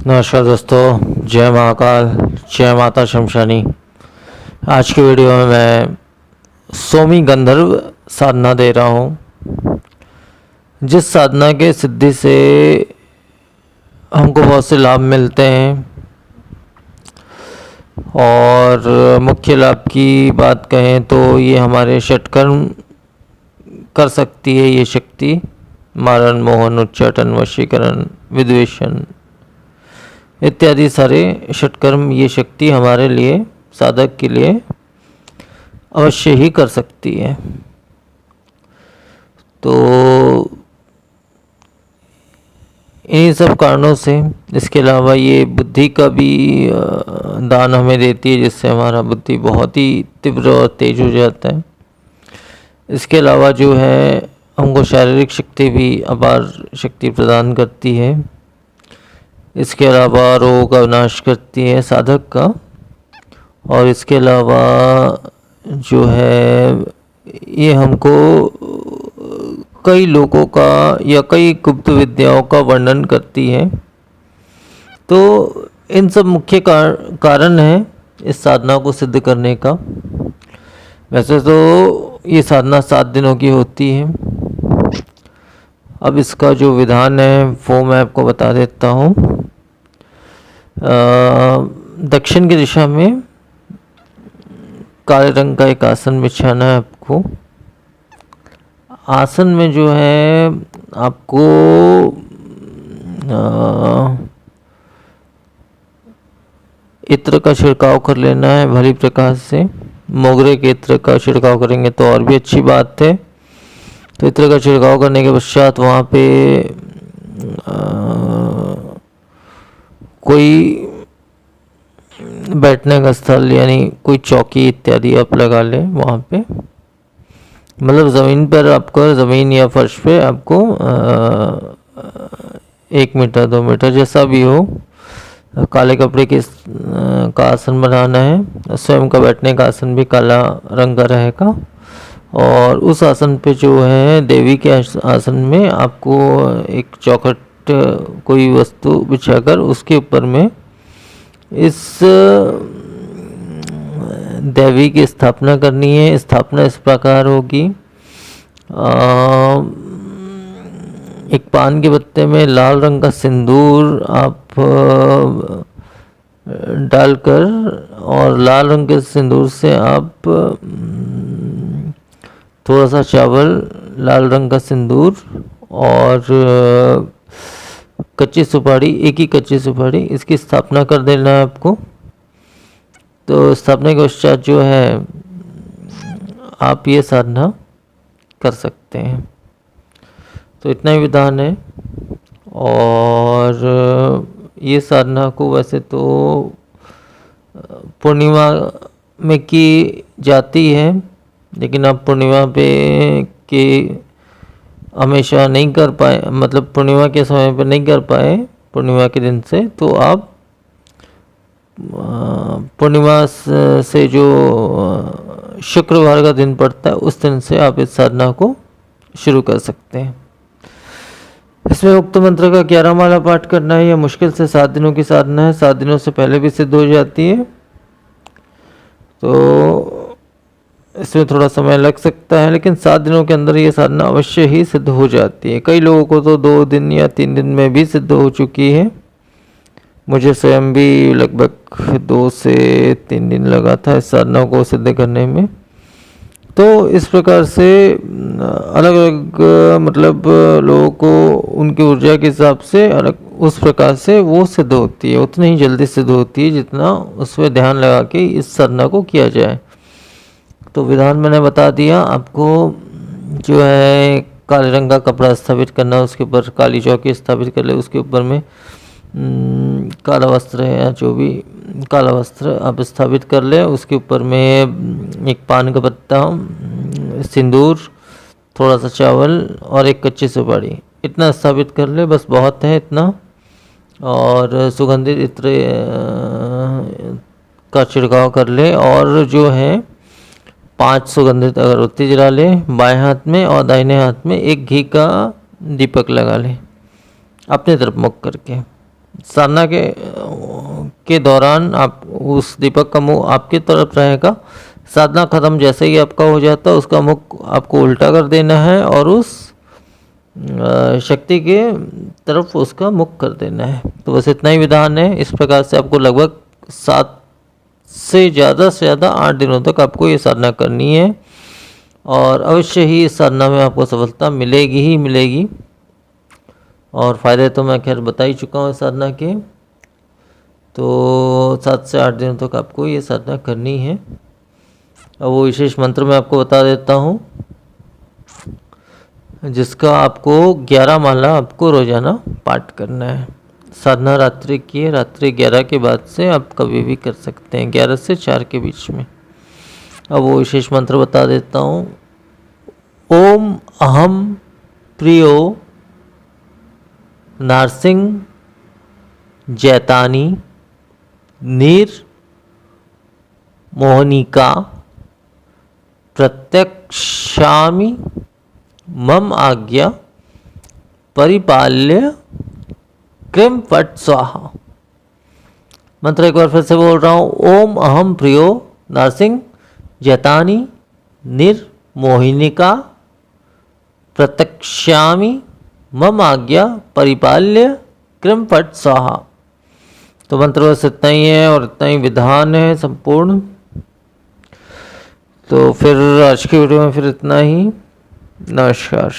नमस्कार दोस्तों, जय महाकाल, जय माता शमशानी। आज की वीडियो में मैं सोमी गंधर्व साधना दे रहा हूँ, जिस साधना के सिद्धि से हमको बहुत से लाभ मिलते हैं। और मुख्य लाभ की बात कहें तो ये हमारे षटकर्म कर सकती है। ये शक्ति मारण, मोहन, उच्चाटन, वशीकरण, विद्वेषण इत्यादि सारे षटकर्म ये शक्ति हमारे लिए, साधक के लिए अवश्य ही कर सकती है। तो इन्हीं सब कारणों से, इसके अलावा ये बुद्धि का भी दान हमें देती है, जिससे हमारा बुद्धि बहुत ही तीव्र और तेज हो जाता है। इसके अलावा जो है हमको शारीरिक शक्ति भी अपार शक्ति प्रदान करती है। इसके अलावा रोग का विनाश करती है साधक का। और इसके अलावा जो है ये हमको कई लोगों का या कई गुप्त विद्याओं का वर्णन करती है। तो इन सब मुख्य कारण है इस साधना को सिद्ध करने का। वैसे तो ये साधना 7 दिनों की होती है। अब इसका जो विधान है वो मैं आपको बता देता हूँ। दक्षिण की दिशा में काले रंग का एक आसन बिछाना है आपको। आसन में जो है आपको इत्र का छिड़काव कर लेना है भली प्रकार से। मोगरे के इत्र का छिड़काव करेंगे तो और भी अच्छी बात है। तो इत्र का छिड़काव करने के पश्चात वहाँ पे कोई बैठने का स्थल यानी कोई चौकी इत्यादि आप लगा लें वहाँ पे। मतलब ज़मीन पर आपको, ज़मीन या फर्श पे आपको 1 मीटर 2 मीटर जैसा भी हो, काले कपड़े के का आसन बनाना है। स्वयं का बैठने का आसन भी काला रंग का रहेगा। और उस आसन पे जो है देवी के आसन में आपको एक चौखट कोई वस्तु बिछाकर उसके ऊपर में इस देवी की स्थापना करनी है। स्थापना इस प्रकार होगी, एक पान के पत्ते में लाल रंग का सिंदूर आप डालकर, और लाल रंग के सिंदूर से आप थोड़ा सा चावल, लाल रंग का सिंदूर और कच्ची सुपारी, एक ही कच्ची सुपारी, इसकी स्थापना कर देना है आपको। तो स्थापना के पश्चात जो है आप ये साधना कर सकते हैं। तो इतना ही विधान है। और ये साधना को वैसे तो पूर्णिमा में की जाती है, लेकिन आप पूर्णिमा पे के हमेशा नहीं कर पाए, मतलब पूर्णिमा के समय पर नहीं कर पाए पूर्णिमा के दिन से, तो आप पूर्णिमा से जो शुक्रवार का दिन पड़ता है उस दिन से आप इस साधना को शुरू कर सकते हैं। इसमें उक्त मंत्र का 11 माला पाठ करना है। यह मुश्किल से 7 दिनों की साधना है। 7 दिनों से पहले भी सिद्ध हो जाती है। तो इसमें थोड़ा समय लग सकता है, लेकिन 7 दिनों के अंदर ये साधना अवश्य ही सिद्ध हो जाती है। कई लोगों को तो 2 दिन या 3 दिन में भी सिद्ध हो चुकी है। मुझे स्वयं भी लगभग 2 से 3 दिन लगा था इस साधना को सिद्ध करने में। तो इस प्रकार से अलग अलग मतलब लोगों को उनकी ऊर्जा के हिसाब से अलग उस प्रकार से वो सिद्ध होती है। उतनी ही जल्दी सिद्ध होती है जितना उस पर ध्यान लगा के इस साधना को किया जाए। तो विधान मैंने बता दिया आपको। जो है काले रंग का कपड़ा स्थापित करना, उसके ऊपर काली चौकी स्थापित कर ले, उसके ऊपर में काला वस्त्र या जो भी काला वस्त्र आप स्थापित कर ले। उसके ऊपर में एक पान का पत्ता, सिंदूर, थोड़ा सा चावल और एक कच्ची सुपारी, इतना स्थापित कर ले, बस बहुत है इतना। और सुगंधित इत्र का छिड़काव कर ले। और जो है 5 सुगंधित अगरबत्ती जला ले बाएं हाथ में, और दाहिने हाथ में एक घी का दीपक लगा ले अपने तरफ मुख करके। साधना के दौरान आप उस दीपक का मुख आपकी तरफ रहेगा। साधना खत्म जैसे ही आपका हो जाता है, उसका मुख आपको उल्टा कर देना है और उस शक्ति के तरफ उसका मुख कर देना है। तो बस इतना ही विधान है। इस प्रकार से आपको लगभग 7 से ज़्यादा 8 दिनों तक आपको ये साधना करनी है और अवश्य ही इस साधना में आपको सफलता मिलेगी ही मिलेगी। और फ़ायदे तो मैं खैर बता ही चुका हूँ इस साधना के। तो 7 से 8 दिनों तक आपको ये साधना करनी है। अब वो विशेष मंत्र मैं आपको बता देता हूँ, जिसका आपको 11 माला आपको रोज़ाना पाठ करना है। साधना रात्रि की है, रात्रि 11 के बाद से आप कभी भी कर सकते हैं, 11 से 4 के बीच में। अब वो विशेष मंत्र बता देता हूँ। ओम अहम प्रियो नारसिंह जैतानी नीर मोहनिका प्रत्यक्षामि मम आज्ञा परिपाल्य क्रीम फट स्वाहा। मंत्र एक बार फिर से बोल रहा हूँ। ओम अहम प्रियो नारसिंह जैतानी निर्मोहिनिका प्रत्यक्षामि मम आज्ञा परिपाल्य क्रीम फट स्वाहा। तो मंत्र बस इतना ही है और इतना ही विधान है संपूर्ण। तो फिर आज की वीडियो में फिर इतना ही। नमस्कार।